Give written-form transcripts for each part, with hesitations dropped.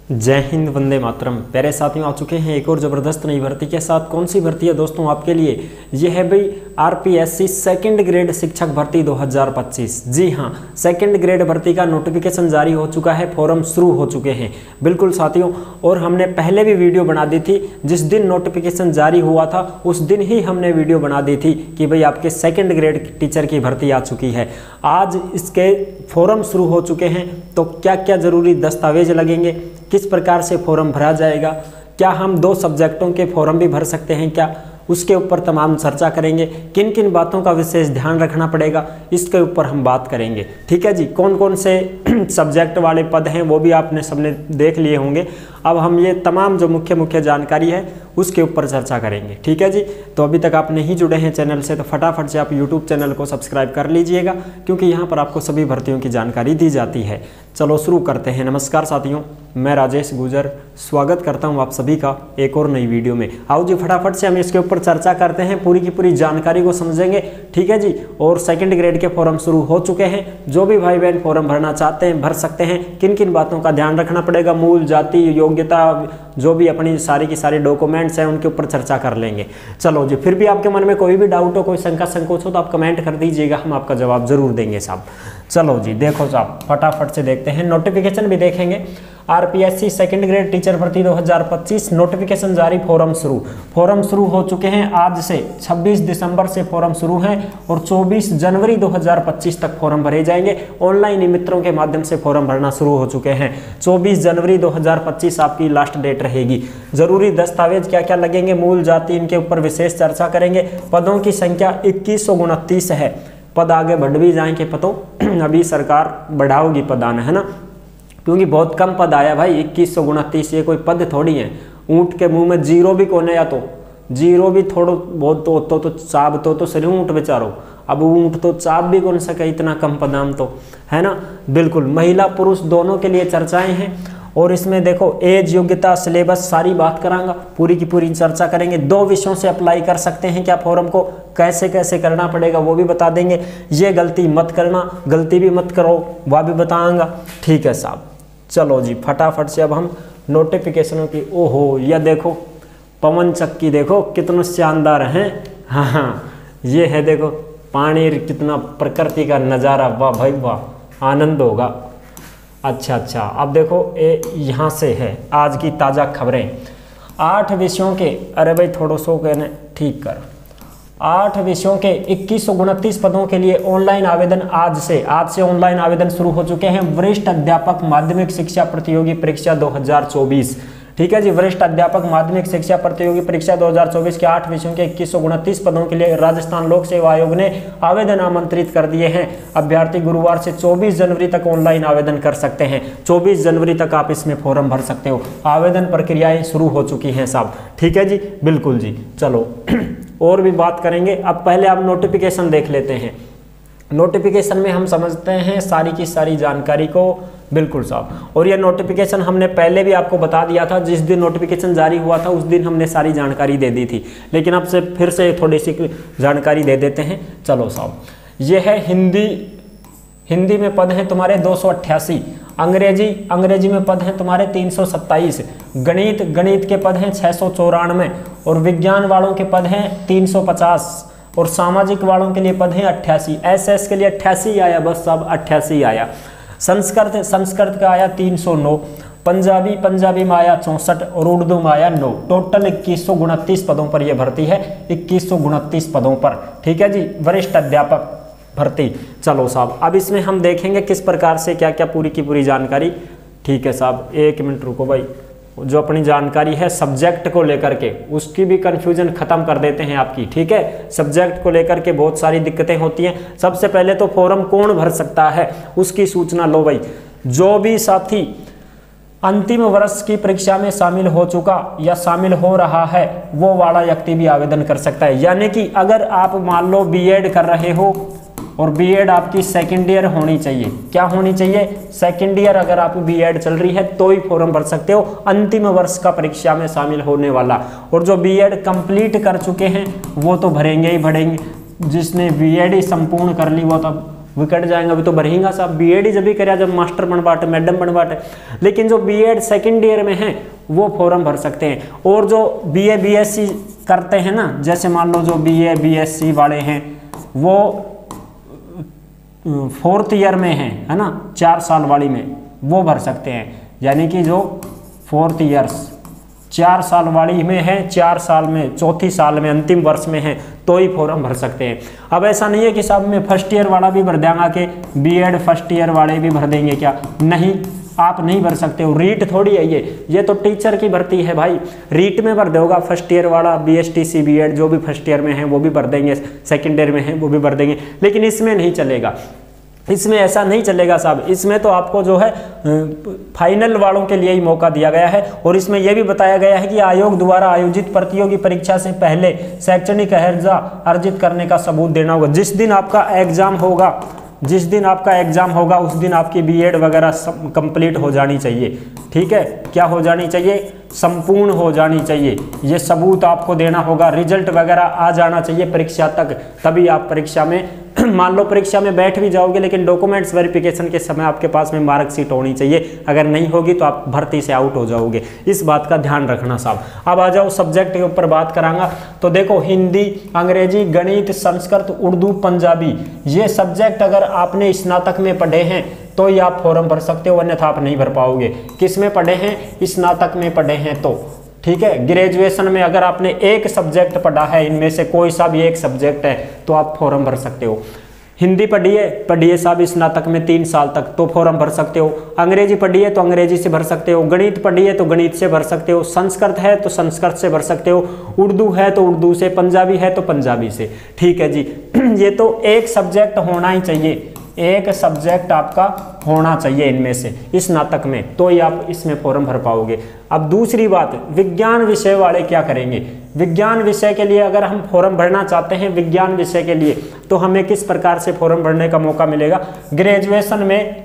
जय हिंद, वंदे मातरम। प्यारे साथियों, आ चुके हैं एक और ज़बरदस्त नई भर्ती के साथ। कौन सी भर्ती है दोस्तों आपके लिए? यह है भाई आरपीएससी सेकंड ग्रेड शिक्षक भर्ती 2025। जी हाँ, सेकंड ग्रेड भर्ती का नोटिफिकेशन जारी हो चुका है, फॉर्म शुरू हो चुके हैं। बिल्कुल साथियों, और हमने पहले भी वीडियो बना दी थी। जिस दिन नोटिफिकेशन जारी हुआ था उस दिन ही हमने वीडियो बना दी थी कि भाई आपके सेकेंड ग्रेड टीचर की भर्ती आ चुकी है। आज इसके फॉर्म शुरू हो चुके हैं, तो क्या क्या ज़रूरी दस्तावेज लगेंगे, किस प्रकार से फॉर्म भरा जाएगा, क्या हम 2 सब्जेक्टों के फॉर्म भी भर सकते हैं क्या, उसके ऊपर तमाम चर्चा करेंगे। किन किन बातों का विशेष ध्यान रखना पड़ेगा, इसके ऊपर हम बात करेंगे। ठीक है जी, कौन कौन से सब्जेक्ट वाले पद हैं वो भी आपने सबने देख लिए होंगे। अब हम ये तमाम जो मुख्य जानकारी है उसके ऊपर चर्चा करेंगे। ठीक है जी, तो अभी तक आप नहीं जुड़े हैं चैनल से तो फटाफट से आप यूट्यूब चैनल को सब्सक्राइब कर लीजिएगा, क्योंकि यहाँ पर आपको सभी भर्तियों की जानकारी दी जाती है। चलो शुरू करते हैं। नमस्कार साथियों, मैं राजेश गुजर स्वागत करता हूँ आप सभी का एक और नई वीडियो में। आओ जी, फटाफट से हम इसके ऊपर चर्चा करते हैं, पूरी की पूरी जानकारी को समझेंगे। ठीक है जी, और सेकंड ग्रेड के फॉर्म शुरू हो चुके हैं। जो भी भाई बहन फॉर्म भरना चाहते हैं भर सकते हैं। किन किन बातों का ध्यान रखना पड़ेगा, मूल, जाति, योग्यता, जो भी अपनी सारी की सारी डॉक्यूमेंट्स हैं उनके ऊपर चर्चा कर लेंगे। चलो जी, फिर भी आपके मन में कोई भी डाउट हो, कोई शंका संकोच हो तो आप कमेंट कर दीजिएगा, हम आपका जवाब जरूर देंगे साहब। चलो जी, देखो साहब, फटाफट से देखते हैं। नोटिफिकेशन भी देखेंगे। आरपीएससी सेकंड ग्रेड टीचर भर्ती 2025 नोटिफिकेशन जारी, फॉर्म शुरू हो चुके हैं। आज से 26 दिसंबर से फॉर्म शुरू हैं और 24 जनवरी 2025 तक फॉर्म भरे जाएंगे। ऑनलाइन मित्रों के माध्यम से फॉर्म भरना शुरू हो चुके हैं। 24 जनवरी 2025 आपकी लास्ट डेट रहेगी। जरूरी दस्तावेज क्या क्या लगेंगे, मूल, जाति, इनके ऊपर विशेष चर्चा करेंगे। पदों की संख्या 2129 है। पद आगे बढ़ भी जाएंगे पतों, अभी सरकार बढ़ाओगी पदान, है ना, क्योंकि बहुत कम पद आया भाई। 2129 ये कोई पद थोड़ी है। ऊंट के मुंह में जीरो भी कोने, या तो जीरो भी थोड़ो बहुत तो चाब तो सही ऊंट बेचारो। अब ऊंट तो चाब भी कौन सके, इतना कम पदाम तो, है ना। बिल्कुल, महिला पुरुष दोनों के लिए चर्चाएं हैं। और इसमें देखो एज, योग्यता, सिलेबस सारी बात करांगा, पूरी की पूरी चर्चा करेंगे। 2 विषयों से अप्लाई कर सकते हैं क्या फॉर्म को, कैसे कैसे करना पड़ेगा वो भी बता देंगे। ये गलती मत करना, गलती भी मत करो, वह भी बताऊंगा। ठीक है साहब, चलो जी फटाफट से अब हम नोटिफिकेशनों की, ओहो यह देखो पवन चक्की, देखो कितना शानदार है। हाँ, ये है देखो पानी, कितना प्रकृति का नज़ारा, वाह भाई वाह, आनंद होगा। अच्छा, अब देखो यहाँ से है आज की ताज़ा खबरें। 8 विषयों के, अरे भाई थोड़ा सो कहने ठीक कर, 8 विषयों के 2129 पदों के लिए ऑनलाइन आवेदन आज से ऑनलाइन आवेदन शुरू हो चुके हैं। वरिष्ठ अध्यापक माध्यमिक शिक्षा प्रतियोगी परीक्षा 2024। ठीक है जी, वरिष्ठ अध्यापक माध्यमिक शिक्षा प्रतियोगी परीक्षा 2024 के 8 विषयों के 2129 पदों के लिए राजस्थान लोक सेवा आयोग ने आवेदन आमंत्रित कर दिए हैं। अभ्यर्थी गुरुवार से 24 जनवरी तक ऑनलाइन आवेदन कर सकते हैं। 24 जनवरी तक आप इसमें फॉर्म भर सकते हो। आवेदन प्रक्रियाएं शुरू हो चुकी हैं साहब। ठीक है जी, बिल्कुल जी। चलो और भी बात करेंगे। अब पहले आप नोटिफिकेशन देख लेते हैं। नोटिफिकेशन में हम समझते हैं सारी की सारी जानकारी को। बिल्कुल साहब, और यह नोटिफिकेशन हमने पहले भी आपको बता दिया था। जिस दिन नोटिफिकेशन जारी हुआ था उस दिन हमने सारी जानकारी दे दी थी, लेकिन अब से फिर से थोड़ी सी जानकारी दे देते हैं। चलो साहब, यह है हिंदी में पद हैं तुम्हारे 288, अंग्रेजी में पद हैं तुम्हारे 327, गणित के पद हैं 694 और विज्ञान वालों के पद हैं 350 और सामाजिक वालों के लिए पद हैं 88। एसएस के लिए 88 आया, बस सब 88 आया। संस्कृत का आया 309, पंजाबी में आया 64 और उर्दू में आया 9। टोटल 2129 पदों पर यह भर्ती है, 2129 पदों पर। ठीक है जी, वरिष्ठ अध्यापक भर्ती। चलो साहब, अब इसमें हम देखेंगे किस प्रकार से क्या क्या पूरी की पूरी जानकारी। ठीक है साहब, 1 मिनट रुको भाई। जो अपनी जानकारी है सब्जेक्ट को लेकर के, उसकी भी कंफ्यूजन खत्म कर देते हैं आपकी। ठीक है, सब्जेक्ट को लेकर के बहुत सारी दिक्कतें होती हैं। सबसे पहले तो फॉर्म कौन भर सकता है उसकी सूचना लो भाई। जो भी साथी अंतिम वर्ष की परीक्षा में शामिल हो चुका या शामिल हो रहा है वो वाला व्यक्ति भी आवेदन कर सकता है। यानी कि अगर आप मान लो बीएड कर रहे हो और बीएड आपकी सेकेंड ईयर होनी चाहिए। क्या होनी चाहिए? सेकेंड ईयर अगर आप बीएड चल रही है तो ही फॉर्म भर सकते हो, अंतिम वर्ष का परीक्षा में शामिल होने वाला। और जो बीएड कंप्लीट कर चुके हैं वो तो भरेंगे ही भरेंगे। जिसने बीएड ही संपूर्ण कर ली वो तब वो कट जाएंगे, अभी तो भरेगा साहब, बीएड ही जब भी करें जब मास्टर बन बाटे, मैडम बन बाटे। लेकिन जो बीएड सेकेंड ईयर में है वो फॉर्म भर सकते हैं। और जो बीए बीएससी करते हैं ना, जैसे मान लो जो बीए बीएससी वाले हैं वो 4th ईयर में है ना, 4 साल वाली में, वो भर सकते हैं। यानी कि जो 4th ईयर्स 4 साल वाली में है, 4 साल में, 4थी साल में, अंतिम वर्ष में है, तो ही फॉर्म भर सकते हैं। अब ऐसा नहीं है कि साहब मैं फर्स्ट ईयर वाला भी भर देंगे कि बीएड फर्स्ट ईयर वाले भी भर देंगे क्या, नहीं, आप नहीं भर सकते हो। रीट थोड़ी है ये तो टीचर की भर्ती है भाई, रीट में भर दोगा फर्स्ट ईयर वाला, बीएसटीसी बीएड जो भी फर्स्ट ईयर में है वो भी भर देंगे, सेकेंड ईयर में है वो भी भर देंगे। लेकिन इसमें नहीं चलेगा, इसमें ऐसा नहीं चलेगा साहब। इसमें तो आपको जो है फाइनल वालों के लिए ही मौका दिया गया है। और इसमें यह भी बताया गया है कि आयोग द्वारा आयोजित प्रतियोगी परीक्षा से पहले शैक्षणिक अर्हता अर्जित करने का सबूत देना होगा। जिस दिन आपका एग्जाम होगा उस दिन आपकी बीएड वगैरह सब कंप्लीट हो जानी चाहिए। ठीक है, क्या हो जानी चाहिए, संपूर्ण हो जानी चाहिए। ये सबूत आपको देना होगा, रिजल्ट वगैरह आ जाना चाहिए परीक्षा तक, तभी आप परीक्षा में मान लो परीक्षा में बैठ भी जाओगे, लेकिन डॉक्यूमेंट्स वेरिफिकेशन के समय आपके पास में मार्कशीट होनी चाहिए। अगर नहीं होगी तो आप भर्ती से आउट हो जाओगे, इस बात का ध्यान रखना साहब। अब आ जाओ सब्जेक्ट के ऊपर बात करांगा। तो देखो, हिंदी, अंग्रेजी, गणित, संस्कृत, उर्दू, पंजाबी, ये सब्जेक्ट अगर आपने स्नातक में पढ़े हैं तो ही आप फॉर्म भर सकते हो, अन्यथा आप नहीं भर पाओगे। किस में पढ़े हैं, स्नातक में पढ़े हैं तो। ठीक है, ग्रेजुएशन में अगर आपने एक सब्जेक्ट पढ़ा है, इनमें से कोई सा भी एक सब्जेक्ट है तो आप फॉर्म भर सकते हो। हिंदी पढ़िए साहब स्नातक में 3 साल तक, तो फॉर्म भर सकते हो। अंग्रेजी पढ़िए तो अंग्रेजी से भर सकते हो। गणित पढ़िए तो गणित से भर सकते हो। संस्कृत है तो संस्कृत से भर सकते हो। उर्दू है तो उर्दू से, पंजाबी है तो पंजाबी से। ठीक है जी। ये तो एक सब्जेक्ट होना ही चाहिए, एक सब्जेक्ट आपका होना चाहिए इनमें से स्नातक में, तो ही आप इसमें फॉर्म भर पाओगे। अब दूसरी बात, विज्ञान विषय वाले क्या करेंगे। विज्ञान विषय के लिए अगर हम फॉर्म भरना चाहते हैं विज्ञान विषय के लिए, तो हमें किस प्रकार से फॉर्म भरने का मौका मिलेगा। ग्रेजुएशन में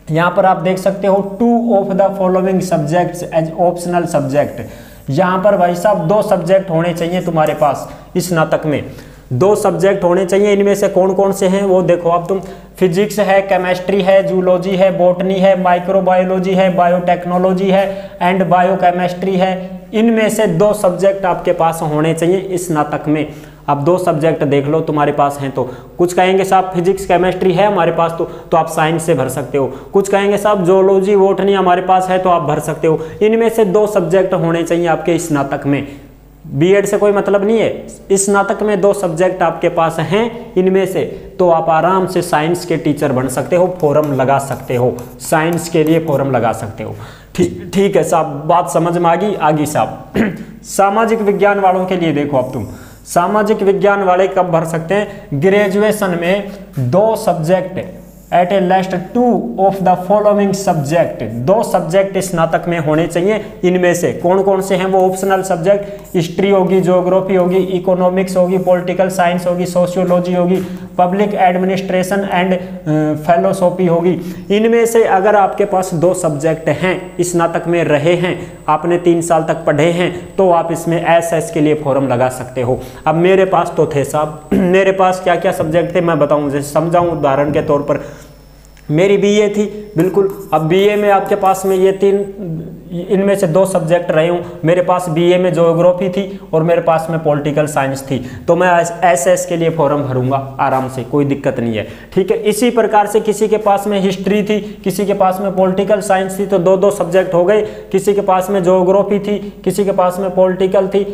यहाँ पर आप देख सकते हो 2 of the following subjects as optional subject. यहाँ पर भाई साहब 2 सब्जेक्ट होने चाहिए तुम्हारे पास स्नातक में, 2 सब्जेक्ट होने चाहिए। इनमें से कौन कौन से हैं वो देखो अब तुम, फिजिक्स है, केमिस्ट्री है, जूलॉजी है, बॉटनी है, माइक्रोबायोलॉजी है, बायोटेक्नोलॉजी है एंड बायोकेमिस्ट्री है। इनमें से 2 सब्जेक्ट आपके पास होने चाहिए स्नातक में। अब 2 सब्जेक्ट देख लो तुम्हारे पास हैं तो, कुछ कहेंगे साहब फिजिक्स केमिस्ट्री है हमारे पास तो आप साइंस से भर सकते हो। कुछ कहेंगे साहब जूलॉजी बॉटनी हमारे पास है तो आप भर सकते हो। इनमें से 2 सब्जेक्ट होने चाहिए आपके स्नातक में। बीएड से कोई मतलब नहीं है, स्नातक में 2 सब्जेक्ट आपके पास हैं इनमें से, तो आप आराम से साइंस के टीचर बन सकते हो, फॉर्म लगा सकते हो, साइंस के लिए फॉर्म लगा सकते हो। ठीक है साहब, बात समझ में आगी साहब। सामाजिक विज्ञान वालों के लिए देखो अब तुम, सामाजिक विज्ञान वाले कब भर सकते हैं, ग्रेजुएशन में 2 subject at A last 2 of the following subject, 2 subject स्नातक में होने चाहिए। इनमें से कौन कौन से हैं वो ऑप्शनल सब्जेक्ट, हिस्ट्री होगी, ज्योग्राफी होगी, इकोनॉमिक्स होगी, पॉलिटिकल साइंस होगी, सोशियोलॉजी होगी, पब्लिक एडमिनिस्ट्रेशन एंड फिलोसॉफी होगी। इनमें से अगर आपके पास 2 सब्जेक्ट हैं, स्नातक में रहे हैं, आपने 3 साल तक पढ़े हैं, तो आप इसमें एसएस के लिए फॉर्म लगा सकते हो। अब मेरे पास तो थे साहब, मेरे पास क्या क्या सब्जेक्ट थे मैं बताऊं, जैसे समझाऊं उदाहरण के तौर पर। मेरी बीए थी बिल्कुल, अब बीए में आपके पास में ये 3, इनमें से 2 सब्जेक्ट रहे हूँ। मेरे पास बीए में ज्योग्राफी थी और मेरे पास में पॉलिटिकल साइंस थी, तो मैं एसएस के लिए फॉर्म भरूंगा आराम से, कोई दिक्कत नहीं है। ठीक है, इसी प्रकार से किसी के पास में हिस्ट्री थी, किसी के पास में पॉलिटिकल साइंस थी, तो 2-2 सब्जेक्ट हो गए। किसी के पास में ज्योग्राफी थी, किसी के पास में पॉलिटिकल थी,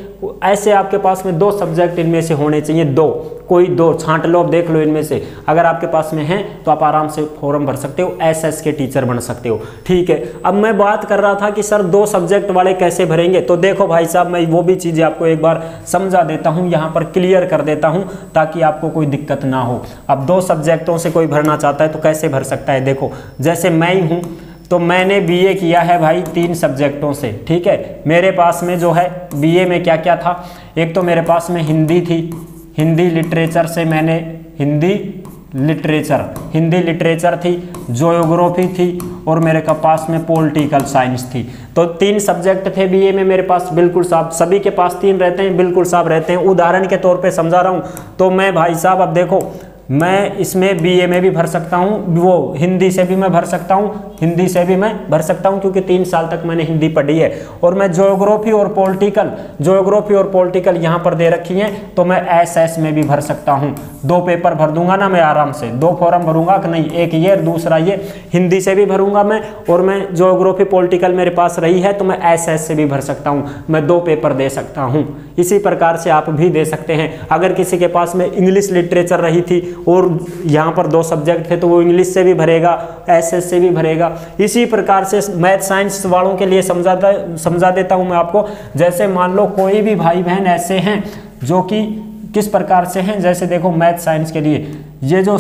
ऐसे आपके पास में 2 सब्जेक्ट इनमें से होने चाहिए। 2, कोई 2 छांट लो, देख लो इनमें से, अगर आपके पास में है तो आप आराम से फॉर्म भर सकते हो, एसएस के टीचर बन सकते हो। ठीक है, अब मैं बात कर रहा था कि सर 2 सब्जेक्ट वाले कैसे भरेंगे, तो देखो भाई साहब मैं वो भी चीजें आपको एक बार समझा देता हूं, यहां पर क्लियर कर देता हूं ताकि आपको कोई दिक्कत ना हो। अब 2 सब्जेक्टों से कोई भरना चाहता है तो कैसे भर सकता है, देखो जैसे मैं ही हूं तो मैंने बीए किया है भाई 3 सब्जेक्टों से। ठीक है, मेरे पास में जो है बीए में क्या क्या था, एक तो मेरे पास में हिंदी थी, हिंदी लिटरेचर से मैंने हिंदी लिटरेचर थी, ज्योग्राफी थी और मेरे पास में पॉलिटिकल साइंस थी। तो 3 सब्जेक्ट थे बीए में मेरे पास, बिल्कुल साहब सभी के पास 3 रहते हैं, बिल्कुल साहब रहते हैं। उदाहरण के तौर पे समझा रहा हूँ, तो मैं भाई साहब अब देखो मैं इसमें बीए में भी भर सकता हूँ, वो हिंदी से भी मैं भर सकता हूँ, हिंदी से भी मैं भर सकता हूँ क्योंकि 3 साल तक मैंने हिंदी पढ़ी है। और मैं ज्योग्राफी और पॉलिटिकल यहाँ पर दे रखी है, तो मैं एसएस में भी भर सकता हूँ। 2 पेपर भर दूंगा ना मैं आराम से, 2 फॉर्म भरूंगा कि नहीं, एक ये और दूसरा ये, हिंदी से भी भरूंगा मैं, और मैं ज्योग्राफी पॉलिटिकल मेरे पास रही है तो मैं एसएस से भी भर सकता हूँ, मैं 2 पेपर दे सकता हूँ। इसी प्रकार से आप भी दे सकते हैं। अगर किसी के पास में इंग्लिश लिटरेचर रही थी और यहाँ पर 2 सब्जेक्ट थे तो वो इंग्लिश से भी भरेगा, एसएस से भी भरेगा। इसी प्रकार से मैथ साइंस वालों के लिए समझा देता हूँ मैं आपको। जैसे मान लो कोई भी भाई बहन ऐसे हैं जो कि किस प्रकार से हैं, जैसे देखो मैथ साइंस के लिए ये जो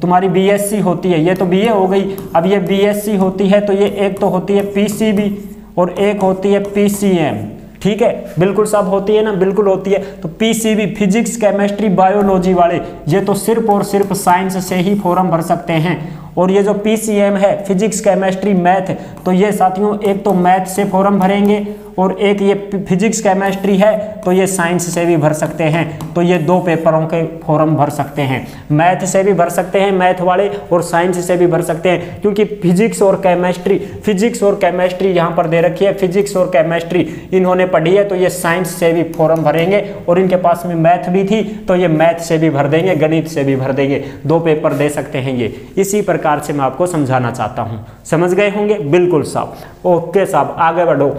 तुम्हारी बीएससी होती है, ये तो बीए हो गई, अब ये बीएससी होती है तो ये एक तो होती है पीसीबी और एक होती है पीसीएम, ठीक है, बिल्कुल सब होती है ना, बिल्कुल होती है। तो पीसीबी फिजिक्स केमिस्ट्री बायोलॉजी वाले ये तो सिर्फ और सिर्फ साइंस से ही फॉर्म भर सकते हैं। और ये जो पीसीएम है फिजिक्स केमिस्ट्री मैथ, तो ये साथियों एक तो मैथ से फॉर्म भरेंगे और एक ये फिजिक्स केमिस्ट्री है तो ये साइंस से भी भर सकते हैं। तो ये 2 पेपरों के फॉर्म भर सकते हैं, मैथ से भी भर सकते हैं मैथ वाले और साइंस से भी भर सकते हैं, क्योंकि फिजिक्स और केमिस्ट्री यहाँ पर दे रखी है, फिजिक्स और केमिस्ट्री इन्होंने पढ़ी है तो ये साइंस से भी फॉर्म भरेंगे। और इनके पास में मैथ भी थी तो ये मैथ से भी भर देंगे, गणित से भी भर देंगे, 2 पेपर दे सकते हैं ये। इसी प्रकार से मैं आपको समझाना चाहता हूँ, समझ गए होंगे, बिल्कुल साहब। ओके साहब, आगे बढ़ो।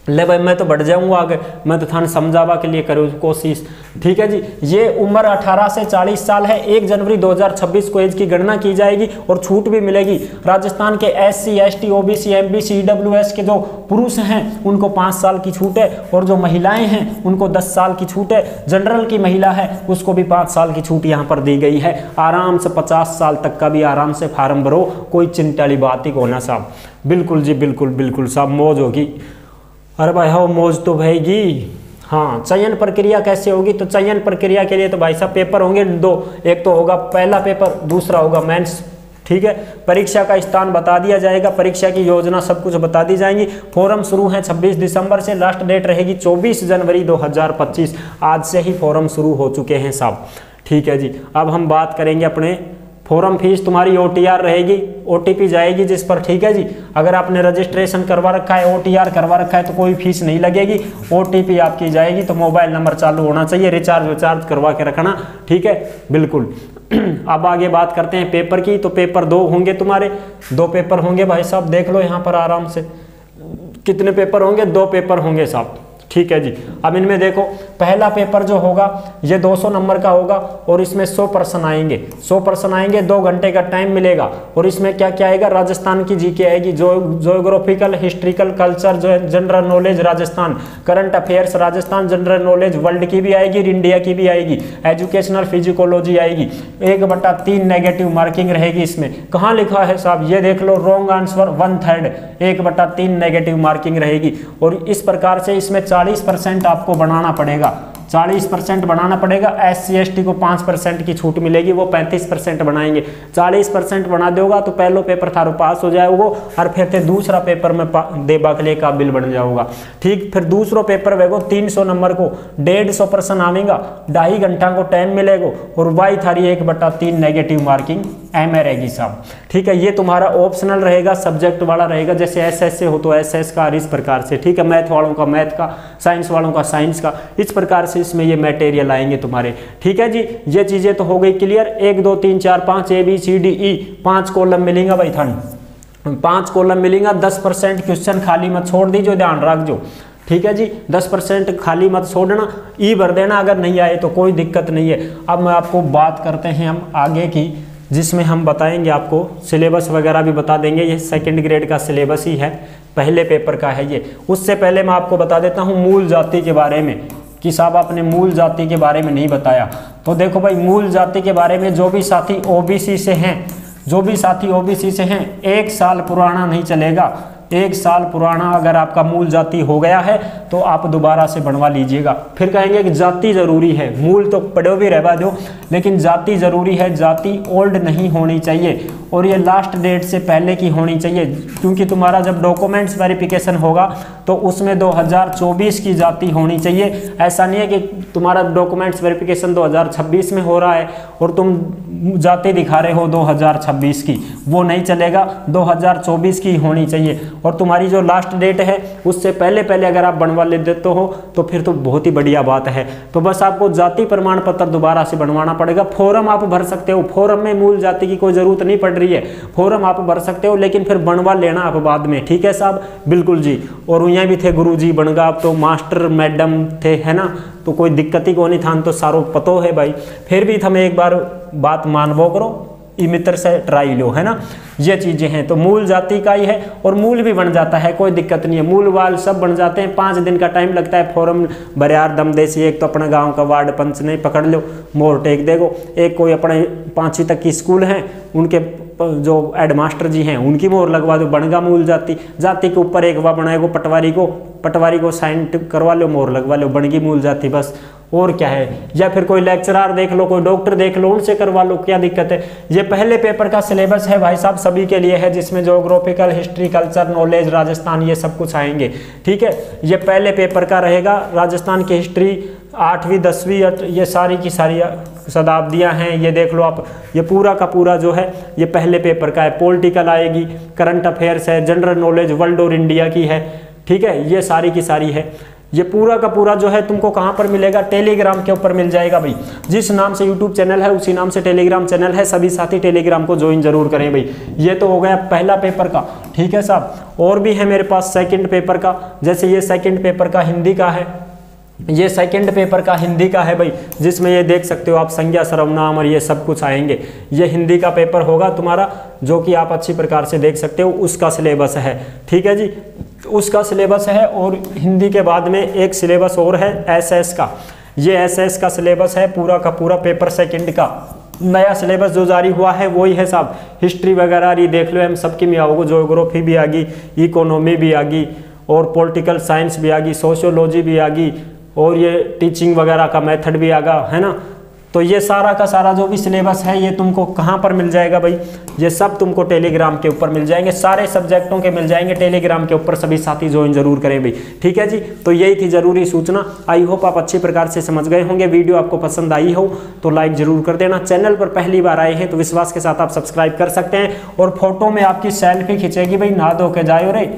ले भाई मैं तो बढ़ जाऊंगा आगे, मैं तो थाने समझावा के लिए करूँ कोशिश, ठीक है जी। ये उम्र 18 से 40 साल है। 1 जनवरी 2026 को एज की गणना की जाएगी और छूट भी मिलेगी। राजस्थान के SC ST OBC MBC EWS के जो पुरुष हैं उनको 5 साल की छूट है और जो महिलाएं हैं उनको 10 साल की छूट है। जनरल की महिला है उसको भी 5 साल की छूट यहाँ पर दी गई है। आराम से 50 साल तक का भी आराम से फार्म भरो, कोई चिंता वाली बात ही होना साहब। बिल्कुल जी, बिल्कुल साहब, मौज होगी। अरे भाई हाँ, मौज तो भैगी। हाँ, चयन प्रक्रिया कैसे होगी? तो चयन प्रक्रिया के लिए तो भाई साहब पेपर होंगे 2, एक तो होगा पहला पेपर, दूसरा होगा मेंस, ठीक है। परीक्षा का स्थान बता दिया जाएगा, परीक्षा की योजना सब कुछ बता दी जाएंगी। फॉर्म शुरू है 26 दिसंबर से, लास्ट डेट रहेगी 24 जनवरी 2025। आज से ही फॉर्म शुरू हो चुके हैं साहब, ठीक है जी। अब हम बात करेंगे अपने फॉर्म फीस। तुम्हारी OTR रहेगी, OTP जाएगी जिस पर, ठीक है जी। अगर आपने रजिस्ट्रेशन करवा रखा है, OTR करवा रखा है तो कोई फीस नहीं लगेगी, OTP आपकी जाएगी। तो मोबाइल नंबर चालू होना चाहिए, रिचार्ज करवा के रखना, ठीक है, बिल्कुल। अब आगे बात करते हैं पेपर की। तो पेपर 2 होंगे तुम्हारे, 2 पेपर होंगे भाई साहब, देख लो यहाँ पर आराम से कितने पेपर होंगे, 2 पेपर होंगे साहब, ठीक है जी। अब इनमें देखो, पहला पेपर जो होगा ये 200 नंबर का होगा और इसमें 100 प्रश्न आएंगे, 100 प्रश्न आएंगे, 2 घंटे का टाइम मिलेगा। और इसमें क्या क्या आएगा? राजस्थान की जीके आएगी, geographical, historical, culture, general knowledge Rajasthan, current affairs Rajasthan, general knowledge world की भी आएगी, इंडिया की भी आएगी, एजुकेशनल फिजिकोलॉजी आएगी। 1/3 नेगेटिव मार्किंग रहेगी इसमें। कहाँ लिखा है साहब? ये देख लो, रॉन्ग आंसर 1/3, 1/3 नेगेटिव मार्किंग रहेगी। और इस प्रकार से इसमें 40% आपको बनाना पड़ेगा, 40% बनाना पड़ेगा। SC ST को 5% की छूट मिलेगी, वो 35% बनाएंगे। 40% बना दोगा तो पहलो पेपर थारो पास हो जाएगा और फिर थे दूसरा पेपर में देबा के लिए काबिल बन जाओगा, ठीक। फिर दूसरो पेपर वेगो 300 नंबर को 150 प्रश्न आवेगा, 2.5 घंटा को टाइम मिलेगा और वाई थारी 1/3 नेगेटिव मार्किंग MA रहेगी साहब, ठीक है। ये तुम्हारा ऑप्शनल रहेगा, सब्जेक्ट वाला रहेगा। जैसे SS से हो तो SS का, इस प्रकार से, ठीक है। मैथ वालों का मैथ का, साइंस वालों का साइंस का, इस प्रकार से इसमें ये मटेरियल आएंगे तुम्हारे, ठीक है जी। ये चीजें तो हो गई क्लियर। 1 2 3 4 5 ABCDE 5 कॉलम मिलेगा भाई थान, 5 कॉलम मिलेगा। 10% क्वेश्चन खाली मत छोड़ दीजिए, ध्यान रखो, ठीक है जी। 10% खाली मत छोड़ना, ई भर देना, अगर नहीं आए तो कोई दिक्कत नहीं है। अब मैं आपको बात करते हैं हम आगे की, जिसमें हम बताएंगे आपको सिलेबस वगैरह भी बता देंगे। ये 2nd ग्रेड का सिलेबस ही है, पहले पेपर का है ये। उससे पहले मैं आपको बता देता हूँ मूल जाति के बारे में, कि साहब आपने मूल जाति के बारे में नहीं बताया। तो देखो भाई, मूल जाति के बारे में जो भी साथी OBC से हैं, जो भी साथी OBC से हैं, 1 साल पुराना नहीं चलेगा। 1 साल पुराना अगर आपका मूल जाति हो गया है तो आप दोबारा से बनवा लीजिएगा। फिर कहेंगे कि जाति जरूरी है, मूल तो पढ़ो भी रहवा दो, लेकिन जाति जरूरी है, जाति ओल्ड नहीं होनी चाहिए और ये लास्ट डेट से पहले की होनी चाहिए, क्योंकि तुम्हारा जब डॉक्यूमेंट्स वेरिफिकेशन होगा तो उसमें 2024 की जाति होनी चाहिए। ऐसा नहीं है कि तुम्हारा डॉक्यूमेंट्स वेरिफिकेशन 2026 में हो रहा है और तुम जाति दिखा रहे हो 2026 की, वो नहीं चलेगा, 2024 की होनी चाहिए। और तुम्हारी जो लास्ट डेट है उससे पहले पहले अगर आप बनवा ले देते हो तो फिर तो बहुत ही बढ़िया बात है। तो बस आपको जाति प्रमाण पत्र दोबारा से बनवाना पड़ेगा। फॉर्म आप भर सकते हो, फॉर्म में मूल जाति की कोई जरूरत नहीं पड़ रही है, फॉर्म आप भर सकते हो, लेकिन फिर बनवा लेना आप बाद में, ठीक है साहब? बिल्कुल जी। और यहाँ भी थे गुरु जी बनगा, आप तो मास्टर मैडम थे, है ना, तो कोई दिक्कत ही को नहीं था, तो सारो पतो है भाई। फिर भी हमें एक बार बात मानवो करो, ई मित्र से ट्राई लो, है ना, ये चीजें हैं। तो मूल जाति का ही है और मूल भी बन जाता है, कोई दिक्कत नहीं है, मूल वाल सब बन जाते हैं। 5 दिन का टाइम लगता है फॉर्म बरियार दमदेसी। एक तो अपने गांव का वार्ड पंच ने पकड़ लो, मोर टेक देगो। एक कोई अपने 5वीं तक की स्कूल हैं उनके जो हेडमास्टर जी हैं उनकी मोहर लगवा दो, बनगा मूल जाति। जाति के ऊपर एक वा बनाएगो पटवारी को साइन करवा लो, मोहर लगवा लो, बनगी मूल जाति, बस। और क्या है? या फिर कोई लेक्चरर देख लो, कोई डॉक्टर देख लो, उनसे करवा लो, क्या दिक्कत है? ये पहले पेपर का सिलेबस है भाई साहब, सभी के लिए है, जिसमें geographical, history, culture, knowledge, Rajasthan, ये सब कुछ आएंगे, ठीक है? ये पहले पेपर का रहेगा। राजस्थान की हिस्ट्री 8वीं 10वीं ये सारी की सारी शताब्दियाँ हैं, ये देख लो आप। ये पूरा का पूरा जो है ये पहले पेपर का है। पॉलिटिकल आएगी, करंट अफेयर्स है, जनरल नॉलेज वर्ल्ड और इंडिया की है, ठीक है? ये सारी की सारी है। ये पूरा का पूरा जो है तुमको कहाँ पर मिलेगा? टेलीग्राम के ऊपर मिल जाएगा भाई। जिस नाम से यूट्यूब चैनल है उसी नाम से टेलीग्राम चैनल है, सभी साथी टेलीग्राम को ज्वाइन जरूर करें भाई। ये तो हो गया पहला पेपर का, ठीक है साहब। और भी है मेरे पास सेकंड पेपर का, जैसे ये सेकंड पेपर का हिंदी का है, ये सेकंड पेपर का हिंदी का है भाई, जिसमें ये देख सकते हो आप संज्ञा, सर्वनाम और ये सब कुछ आएंगे। ये हिंदी का पेपर होगा तुम्हारा, जो कि आप अच्छी प्रकार से देख सकते हो, उसका सिलेबस है, ठीक है जी, उसका सिलेबस है। और हिंदी के बाद में एक सिलेबस और है एसएस का। ये एसएस का सिलेबस है पूरा का पूरा, पेपर सेकंड का नया सिलेबस जो जारी हुआ है वही है साहब। हिस्ट्री वगैरह ये देख लो, हम सबकी में आओगे, ज्योग्राफी भी आ गई, इकोनॉमी भी आ गई, और पॉलिटिकल साइंस भी आ गई, सोशियोलॉजी भी आ गई, और ये टीचिंग वगैरह का मेथड भी आगा, है ना। तो ये सारा का सारा जो भी सिलेबस है ये तुमको कहाँ पर मिल जाएगा भाई? ये सब तुमको टेलीग्राम के ऊपर मिल जाएंगे, सारे सब्जेक्टों के मिल जाएंगे टेलीग्राम के ऊपर। सभी साथी ज्वाइन जरूर करें भाई, ठीक है जी। तो यही थी जरूरी सूचना। आई होप आप अच्छी प्रकार से समझ गए होंगे। वीडियो आपको पसंद आई हो तो लाइक जरूर कर देना। चैनल पर पहली बार आए हैं तो विश्वास के साथ आप सब्सक्राइब कर सकते हैं। और फोटो में आपकी सेल्फी खिंचेगी भाई, नहा धो के जाओ रे,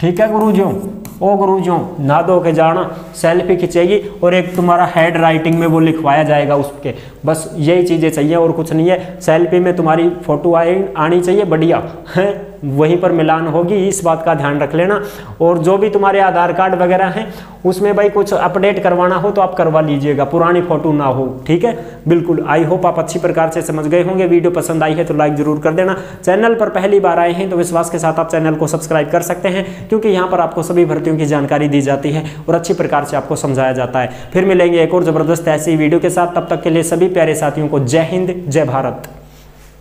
ठीक है गुरुजियों, ओ गुरुजियों, नहा धो के जाना, सेल्फी खिंचेगी और एक तुम्हारा हेड राइटिंग में वो लिखवाया जाएगा उसके, बस यही चीज़ें चाहिए और कुछ नहीं है। सेल्फी में तुम्हारी फोटो आनी चाहिए बढ़िया, है, वहीं पर मिलान होगी, इस बात का ध्यान रख लेना। और जो भी तुम्हारे आधार कार्ड वगैरह हैं उसमें भाई कुछ अपडेट करवाना हो तो आप करवा लीजिएगा, पुरानी फोटो ना हो, ठीक है, बिल्कुल। आई होप आप अच्छी प्रकार से समझ गए होंगे। वीडियो पसंद आई है तो लाइक जरूर कर देना। चैनल पर पहली बार आए हैं तो विश्वास के साथ आप चैनल को सब्सक्राइब कर सकते हैं, क्योंकि यहाँ पर आपको सभी भर्तियों की जानकारी दी जाती है और अच्छी प्रकार से आपको समझाया जाता है। फिर मिलेंगे एक और जबरदस्त ऐसी वीडियो के साथ, तब तक के लिए सभी प्यारे साथियों को जय हिंद, जय भारत।